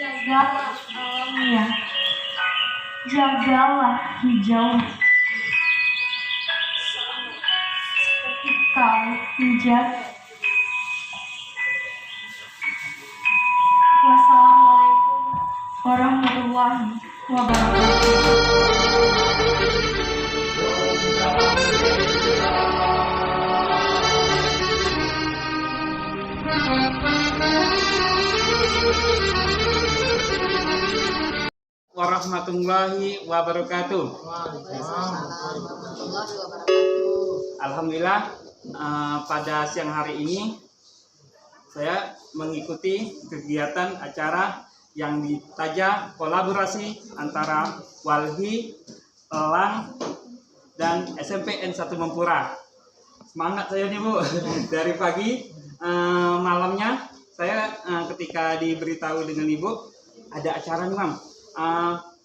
Jagalah alamnya, jagalah hijau, seperti kau menjaga. Wassalamualaikum warahmatullahi wabarakatuh. Warahmatullahi wabarakatuh. Alhamdulillah, pada siang hari ini saya mengikuti kegiatan acara yang ditaja kolaborasi antara Walhi, Elang, dan SMP N1 Mempura. Semangat saya nih Bu. Dari pagi malamnya saya ketika diberitahu dengan Ibu ada acara nih Bang.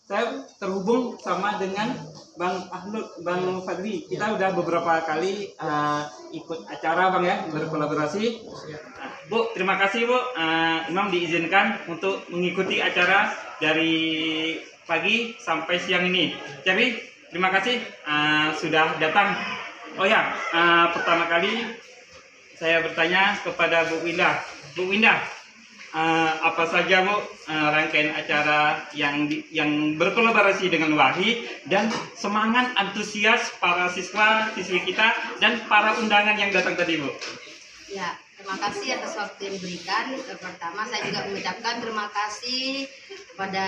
Saya terhubung sama dengan Bang Fadli. Kita udah beberapa kali ikut acara Bang ya, berkolaborasi. Bu, terima kasih Bu. Imam diizinkan untuk mengikuti acara dari pagi sampai siang ini. Jadi terima kasih sudah datang. Oh ya, pertama kali saya bertanya kepada Bu Windah. Bu Windah, apa saja Bu rangkaian acara yang berkolaborasi dengan Walhi dan semangat antusias para siswa-siswi kita dan para undangan yang datang tadi Bu? Ya, terima kasih atas waktu yang diberikan. Pertama saya juga mengucapkan terima kasih kepada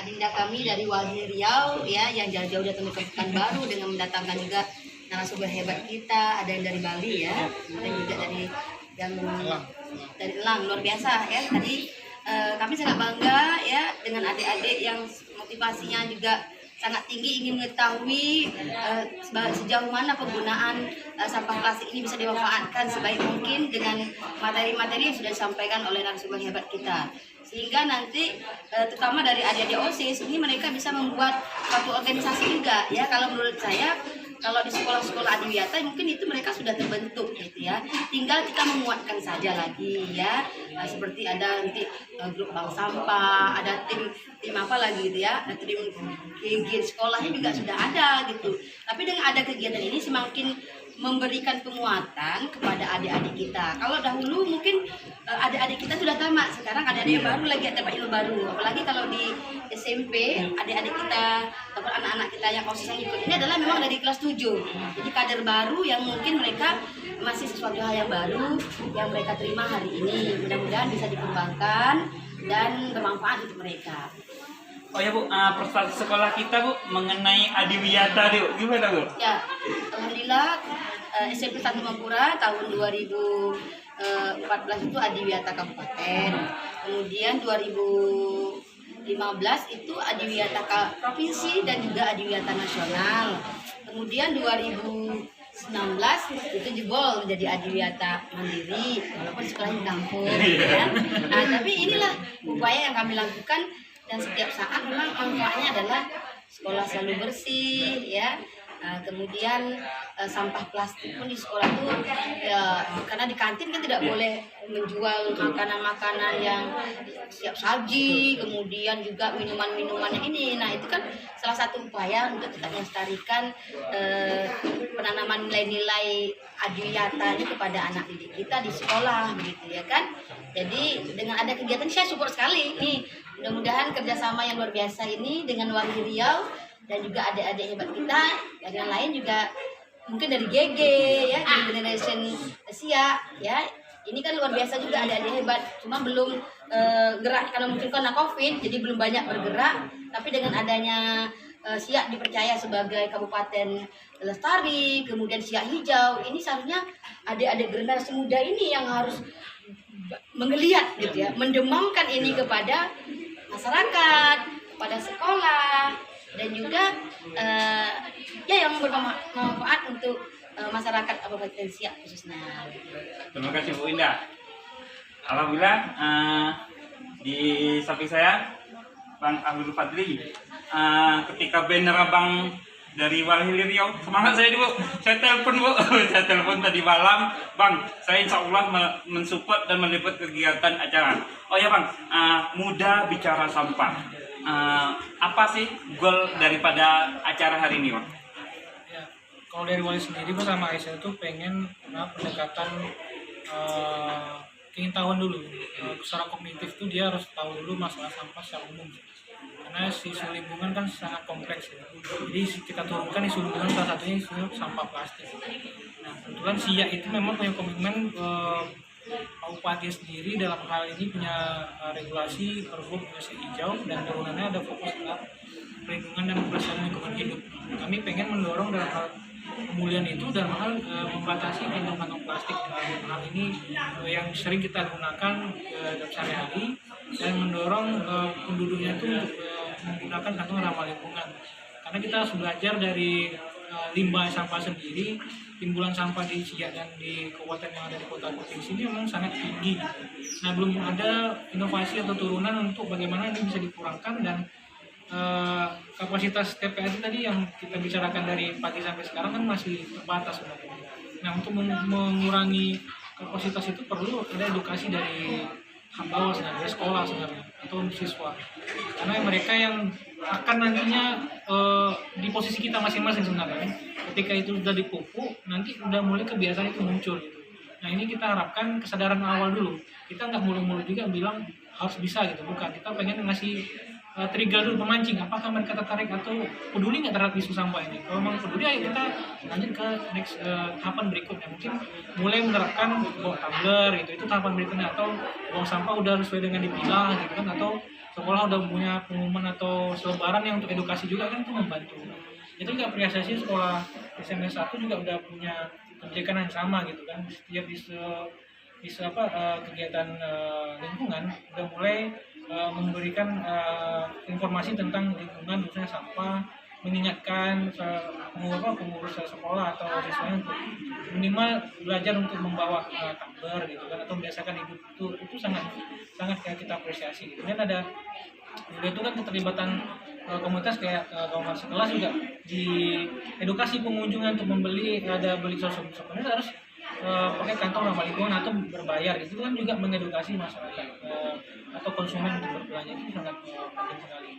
adinda kami dari Walhi Riau ya, yang jauh-jauh datang ke Pekanbaru dengan mendatangkan juga narasumber hebat kita. Ada yang dari Bali ya, dan juga dari Elang, luar biasa ya. Tadi kami sangat bangga ya dengan adik-adik yang motivasinya juga sangat tinggi, ingin mengetahui sejauh mana penggunaan sampah plastik ini bisa dimanfaatkan sebaik mungkin dengan materi-materi yang sudah disampaikan oleh narasumber hebat kita. Sehingga nanti terutama dari adik-adik OSIS ini mereka bisa membuat suatu organisasi juga ya. Kalau menurut saya, kalau di sekolah-sekolah adiwiyata mungkin itu mereka sudah terbentuk gitu ya. Tinggal kita menguatkan saja lagi ya. Seperti ada nanti grup bank sampah, ada tim apa lagi gitu ya. Tim kegiatan sekolahnya juga sudah ada gitu. Tapi dengan ada kegiatan ini semakin memberikan penguatan kepada adik-adik kita. Kalau dahulu mungkin adik-adik kita sudah tamat, sekarang adik-adik yang baru lagi ada ilmu baru. Apalagi kalau di SMP, adik-adik kita atau anak-anak kita yang OSIS yang ikut ini adalah memang dari kelas 7. Jadi kader baru yang mungkin mereka masih sesuatu hal yang baru yang mereka terima hari ini. Mudah-mudahan bisa dikembangkan dan bermanfaat untuk mereka. Oh ya Bu, prestasi sekolah kita Bu mengenai adiwiyata Bu, gimana Bu? Ya, alhamdulillah SMP 1 Mempura tahun 2014 itu adiwiyata kabupaten. Kemudian 2015 itu adiwiyata provinsi dan juga adiwiyata nasional. Kemudian 2019 itu jebol menjadi adiwiyata mandiri walaupun sekolahnya di kampung ya. Nah, tapi inilah upaya yang kami lakukan. Dan setiap saat memang manfaatnya adalah sekolah selalu bersih ya. Kemudian sampah plastik pun di sekolah itu ya, karena di kantin kan tidak boleh menjual makanan-makanan yang siap saji, kemudian juga minuman-minuman ini. Nah itu kan salah satu upaya untuk tetap melestarikan penanaman nilai-nilai adiwiyata ini kepada anak didik kita di sekolah begitu ya kan. Jadi dengan ada kegiatan saya support sekali nih. Mudah-mudahan kerjasama yang luar biasa ini dengan Walhi Riau dan juga adik-adik hebat kita dan yang lain juga mungkin dari GG ya, dari Generation Asia ya. Ini kan luar biasa juga adik-adik hebat, cuma belum gerak karena mungkin karena COVID jadi belum banyak bergerak. Tapi dengan adanya Siak dipercaya sebagai Kabupaten Lestari, kemudian Siak Hijau, ini seharusnya adik-adik generasi muda ini yang harus menggeliat gitu ya, mendemamkan ini kepada masyarakat, pada sekolah, dan juga ya yang bermanfaat untuk masyarakat Kabupaten Siak khususnya. Terima kasih Bu Indah. Alhamdulillah di samping saya Bang Fadli. Ketika banner Abang dari Walhi Riau. Semangat saya dulu. Saya telepon Bu, saya telepon tadi malam, Bang. Saya insya Allah mensupport dan meliput kegiatan acara. Oh ya Bang, muda bicara sampah. Apa sih goal daripada acara hari ini Bang? Ya, kalau dari Wali sendiri bersama Aisyah itu pengen pendekatan keingintahuan dulu. Secara kognitif tuh dia harus tahu dulu masalah sampah secara umum. Karena isu lingkungan kan sangat kompleks ya. Jadi kita turunkan isu lingkungan, salah satunya isu sampah plastik. Nah kebetulan SIA itu memang punya komitmen Kabupaten sendiri dalam hal ini punya regulasi Pergub Indonesia Hijau dan turunannya ada fokus ke lingkungan dan pelestarian lingkungan hidup. Kami pengen mendorong dalam hal pemulihan itu dalam hal membatasi kantong-kantong plastik. Hal ini yang sering kita gunakan dalam sehari-hari dan mendorong penduduknya itu menggunakan kantong ramah lingkungan. Karena kita harus belajar dari limbah sampah sendiri, timbulan sampah di Siak dan di kabupaten yang ada di kota provinsi ini memang sangat tinggi. Nah belum ada inovasi atau turunan untuk bagaimana ini bisa dikurangkan dan kapasitas TPA itu tadi yang kita bicarakan dari pagi sampai sekarang kan masih terbatas sebenarnya. Nah untuk mengurangi kapasitas itu perlu ada edukasi dari bawah sebenarnya, dari sekolah sebenarnya atau siswa. Karena mereka yang akan nantinya di posisi kita masing-masing sebenarnya. Ketika itu sudah dipupuk, nanti udah mulai kebiasaan itu muncul gitu. Nah ini kita harapkan kesadaran awal dulu. Kita nggak mulu-mulu juga bilang harus bisa gitu, bukan. Kita pengen ngasih trigger dulu, pemancing, apakah mereka tertarik atau peduli nggak terhadap isu sampah ini. Kalau memang peduli, ayo kita lanjut ke next tahapan berikutnya. Mungkin mulai menerapkan bawa tumbler gitu, itu tahapan berikutnya. Atau buang sampah udah sesuai dengan dipilah gitu kan, atau sekolah udah punya pengumuman atau selebaran yang untuk edukasi juga kan, itu membantu. Itu juga apresiasi sekolah SMA 1 juga udah punya kebijakan yang sama gitu kan. Setiap kegiatan lingkungan udah mulai memberikan informasi tentang lingkungan, khususnya sampah, mengingatkan pengurus sekolah atau siswanya untuk minimal belajar untuk membawa tumbler gitu kan, atau membiasakan hidup itu sangat kita apresiasi gitu. Dan ada itu kan keterlibatan komunitas kayak komunitas sekelas juga di edukasi pengunjungnya untuk membeli, ada beli souvenir harus pakai kantong ramah lingkungan atau berbayar. Itu kan juga mengedukasi masyarakat atau konsumen untuk berbelanja, itu sangat penting sekali.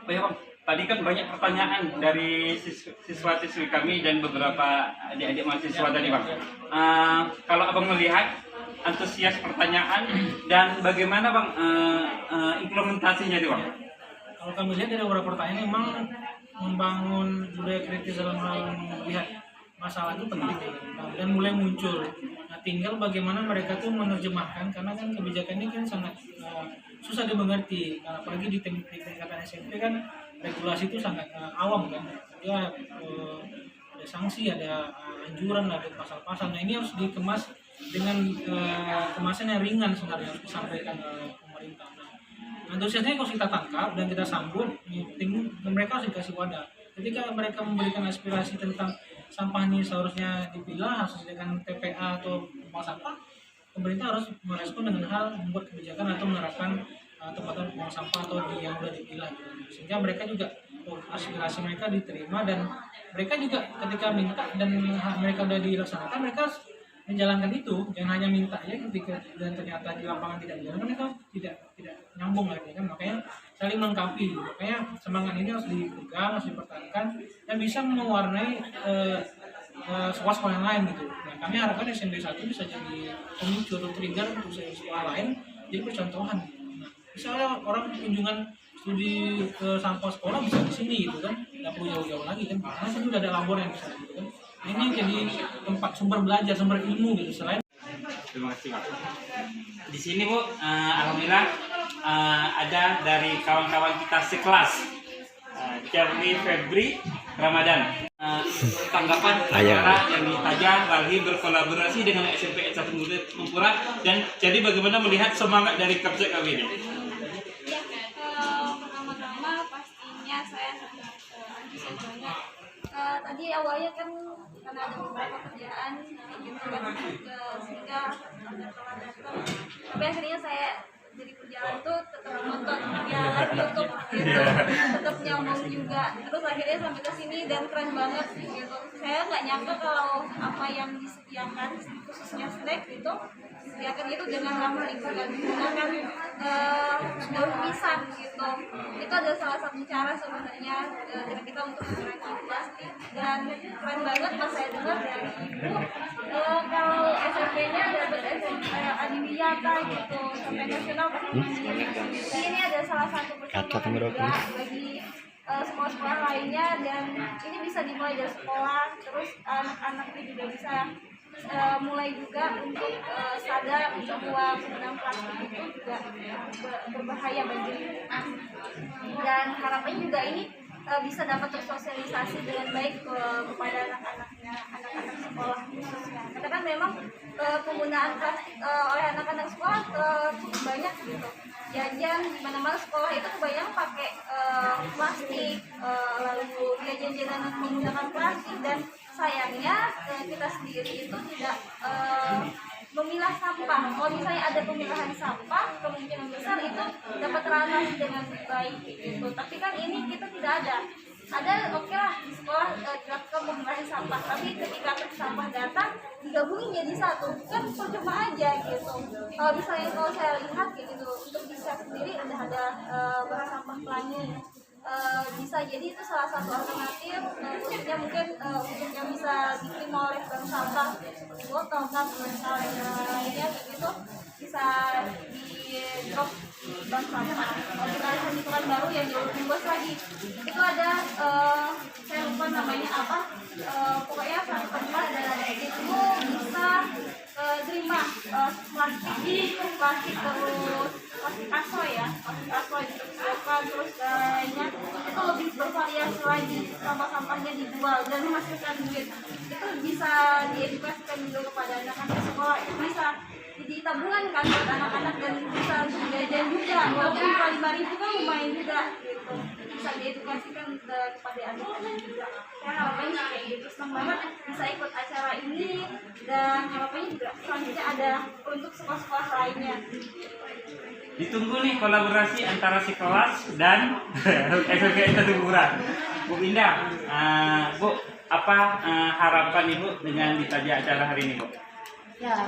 Oh ya Bang, tadi kan banyak pertanyaan dari siswa-siswi kami dan beberapa adik-adik mahasiswa tadi Bang. Kalau Abang melihat antusias pertanyaan dan bagaimana Bang implementasinya itu Bang? Kalau kami lihat dari beberapa pertanyaan memang membangun budaya kritis dalam hal melihat masalah itu penting dan mulai muncul. Nah, tinggal bagaimana mereka tuh menerjemahkan, karena kan kebijakan ini kan sangat susah dimengerti. Karena apalagi di tingkatan SMP kan regulasi itu sangat awam kan. Ya ada sanksi, ada anjuran, ada pasal-pasal. Nah ini harus dikemas dengan kemasan yang ringan sebenarnya, harus disampaikan pemerintah. Nah, antusiasnya kalau kita tangkap dan kita sambut, mereka harus dikasih wadah. Ketika mereka memberikan aspirasi tentang sampah ini seharusnya dipilah, harus dengan TPA atau buang sampah, pemerintah harus merespon dengan hal membuat kebijakan atau menerapkan tempat buang sampah atau yang sudah dipilah gitu. Sehingga mereka juga aspirasi mereka diterima dan mereka juga ketika minta dan mereka sudah dilaksanakan, mereka menjalankan itu. Jangan hanya minta ya, ketika dan ternyata di lapangan tidak dijalankan, itu tidak nyambung lagi kan. Makanya saling melengkapi. Makanya semangat ini harus dipegang, harus dipertahankan dan bisa mewarnai sekolah-sekolah yang lain gitu. Nah, kami harapkan SMP 1 bisa jadi pemicu atau trigger untuk sekolah lain jadi percontohan. Nah, misalnya orang kunjungan studi sampah sekolah bisa di sini gitu kan, nggak perlu jauh-jauh lagi kan, karena itu udah ada labor yang bisa gitu kan. Nah, ini jadi tempat sumber belajar, sumber ilmu gitu. Selain Terima kasih Pak. Di sini Bu, alhamdulillah ada dari kawan-kawan kita sekelas, Charlie Febri Ramadan. Tanggapan acara yang ditajam Walhi berkolaborasi dengan SMP 1 Mempura, dan jadi bagaimana melihat semangat dari Kapsek kami ini? Pertama-tama pastinya saya sangat antusias banget. Tadi awalnya kan karena ada beberapa kerjaan gitu kan, sehingga ada telat datang. Tapi akhirnya saya jadi kerjaan tuh tetap nonton, ya YouTube tetap nyambung juga. Terus akhirnya sampai ke sini dan keren banget gitu. Saya nggak nyangka kalau apa yang disediakan khususnya snack itu disediakan itu dengan ramah lingkungan, menggunakan daun pisang gitu. Itu adalah salah satu cara sebenarnya dari kita untuk mengurangi plastik, dan keren banget pas saya dengar dari ibu kalau SMP-nya dapat SMP Adiwiyata gitu sampai nasional pasti ini ada salah satu percontohan juga bagi sekolah-sekolah lainnya, dan ini bisa dimulai dari sekolah, terus anak-anaknya juga bisa mulai juga untuk sadar bahwa penggunaan plastik itu juga berbahaya bagi lingkungan, dan harapannya juga ini bisa dapat tersosialisasi dengan baik kepada anak-anak sekolah khususnya. Karena kan memang penggunaan plastik oleh anak-anak sekolah cukup banyak gitu. Jajan di mana-mana sekolah itu kebanyakan pakai plastik, lalu jajan-jajan menggunakan plastik, dan sayangnya kita sendiri itu tidak memilah sampah. Kalau misalnya ada pemilahan sampah, kemungkinan besar itu dapat teratasi dengan baik gitu. Tapi kan ini kita tidak ada. Ada oke lah di sekolah dilakukan pemilahan sampah, tapi ketika sampah datang digabungin jadi satu, kan percuma aja gitu. Kalau saya lihat gitu untuk bisa sendiri udah ada bank sampah pelangi. Bisa jadi itu salah satu alternatif, khususnya mungkin untuk yang bisa diterima oleh bank sampah botol kan lainnya gitu bisa di drop bank sampah. Kalau kita lihat lingkungan baru yang jauh lebih luas lagi, itu ada saya lupa namanya apa, pokoknya satu tempat itu bisa terima plastik terus plastik aso ya, plastik aso dipersiapkan, terus lainnya itu lebih bervariasi lagi, sampah-sampahnya dijual dan menghasilkan duit. Itu bisa diedukasikan juga kepada anak-anak sekolah, itu bisa jadi tabungan kan buat anak-anak dan bisa jajan juga, walaupun cuma 5.000 kan lumayan juga gitu. Bisa diedukasikan kepada anak-anak juga. Saya harapannya kayak gitu, senang banget bisa ikut acara ini, dan harapannya juga selanjutnya ada untuk sekolah-sekolah lainnya. Ditunggu nih kolaborasi antara Sekelas dan SMP Teduburan. Bu Indah, Bu, apa harapan Ibu dengan ditaja acara hari ini, Bu? Ya,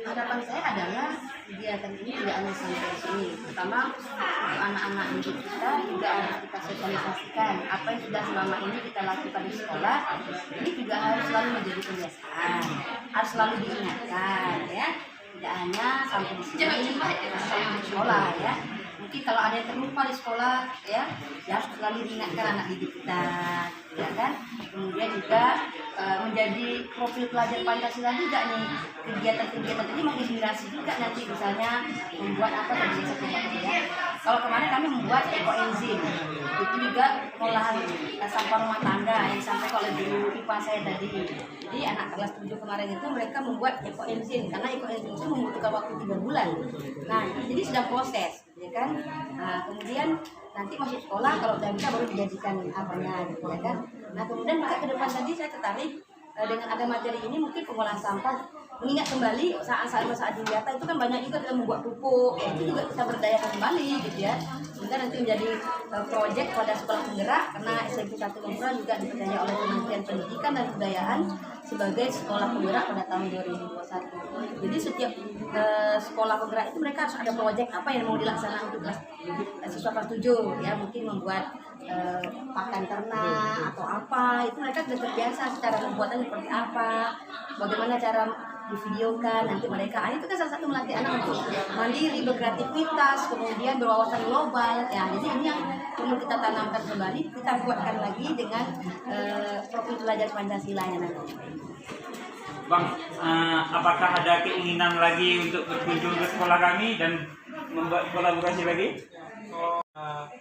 harapan saya adalah kegiatan ini tidak hanya sampai di sini. Pertama, untuk anak-anak didik kita juga harus kita sosialisasikan apa yang sudah selama ini kita lakukan di sekolah. Ini juga harus selalu menjadi kebiasaan, harus selalu diingatkan ya. Tidak hanya sampai di sini, sampai di sekolah ya. Mungkin kalau ada yang terlupa di sekolah ya harus selalu diingatkan anak didik kita, ya kan. Kemudian juga menjadi profil pelajar Pancasila juga nih, kegiatan-kegiatan ini menginspirasi juga nanti, misalnya membuat apa tadi ya. Kalau kemarin kami membuat ekoenzim, itu juga pengolahan sampah rumah tangga yang disampaikan oleh guru IPA saya tadi. Jadi anak kelas 7 kemarin itu mereka membuat ekoenzim, karena ekoenzim itu membutuhkan waktu 3 bulan. Nah, jadi sudah proses, ya kan. Nah, kemudian nanti masuk sekolah kalau udah bisa baru dijadikan apanya gitu ya kan. Nah, kemudian maka ke depan tadi saya tertarik dengan ada materi ini, mungkin pengolahan sampah, mengingat kembali saat masa Adiwiyata itu kan banyak juga kita membuat pupuk, itu juga kita berdayakan kembali gitu ya, sehingga nanti menjadi proyek pada sekolah penggerak, karena SMP 1 Teduburan juga dipercaya oleh Kementerian Pendidikan dan Kebudayaan sebagai sekolah penggerak pada tahun 2021. Jadi setiap sekolah penggerak itu mereka harus ada proyek apa yang mau dilaksanakan untuk siswa kelas 7 ya, mungkin membuat pakan ternak atau apa, itu mereka sudah terbiasa secara pembuatan seperti apa, bagaimana cara divideokan, nanti mereka itu kan salah satu melatih anak untuk mandiri, berkreativitas, kemudian berwawasan global ya. Jadi ini yang perlu kita tanamkan kembali, kita kuatkan lagi dengan profil pelajar Pancasila ya nanti. Bang, apakah ada keinginan lagi untuk berkunjung ke sekolah kami dan membuat kolaborasi lagi?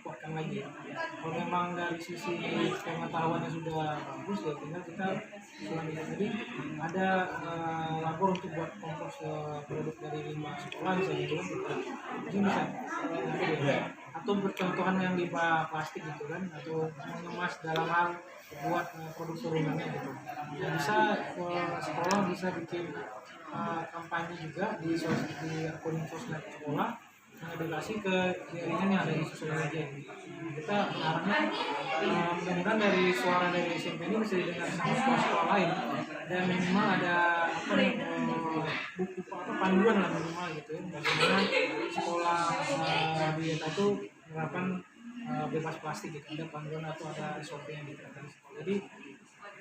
Kuatkan lagi. Kalau memang dari sisi pengetahuannya sudah bagus ya, tinggal kita selanjutnya tadi ada lapor untuk buat kompos produk dari limbah sekolah misalnya gitu kan, itu bisa atau bercontohan yang limbah plastik gitu kan, atau mengemas dalam hal buat produk turunannya gitu. Nah, bisa sekolah bisa bikin kampanye juga di akun sosmed sekolah mengedukasi ke jaringan yang ada di sosial media. Kita berharapnya mudah-mudahan dari suara dari SMP ini bisa didengar sama sekolah-sekolah lain, dan memang ada buku panduan lah minimal gitu ya, bagaimana sekolah biota itu menerapkan bebas plastik gitu, ada panduan atau ada SOP yang diterapkan di sekolah. Jadi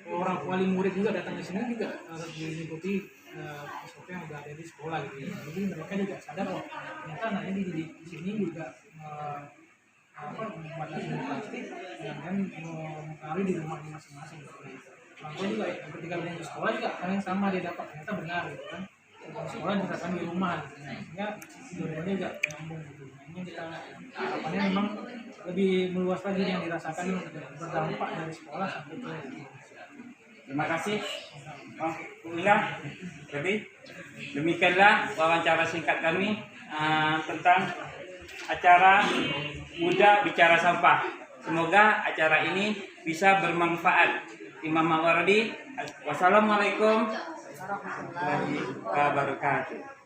orang wali murid juga datang ke sini juga harus mengikuti SOP yang udah ada di sekolah gitu ya. Jadi mereka juga sadar oh ternyata anaknya di sini juga membatasi plastik dan kan mempengaruhi di rumah masing-masing gitu. Orang tua juga ketika di sekolah juga hal yang sama dia dapat, ternyata benar gitu kan. Sekolah diterapkan di rumah gitu. Sehingga dua-duanya juga nyambung gitu. Ini kita harapannya memang lebih meluas lagi yang dirasakan berdampak dari sekolah sampai ke. Terima kasih Bang Umilah. Jadi demikianlah wawancara singkat kami tentang acara Muda Bicara Sampah. Semoga acara ini bisa bermanfaat. Imam Mawardi. Wassalamualaikum warahmatullahi wabarakatuh.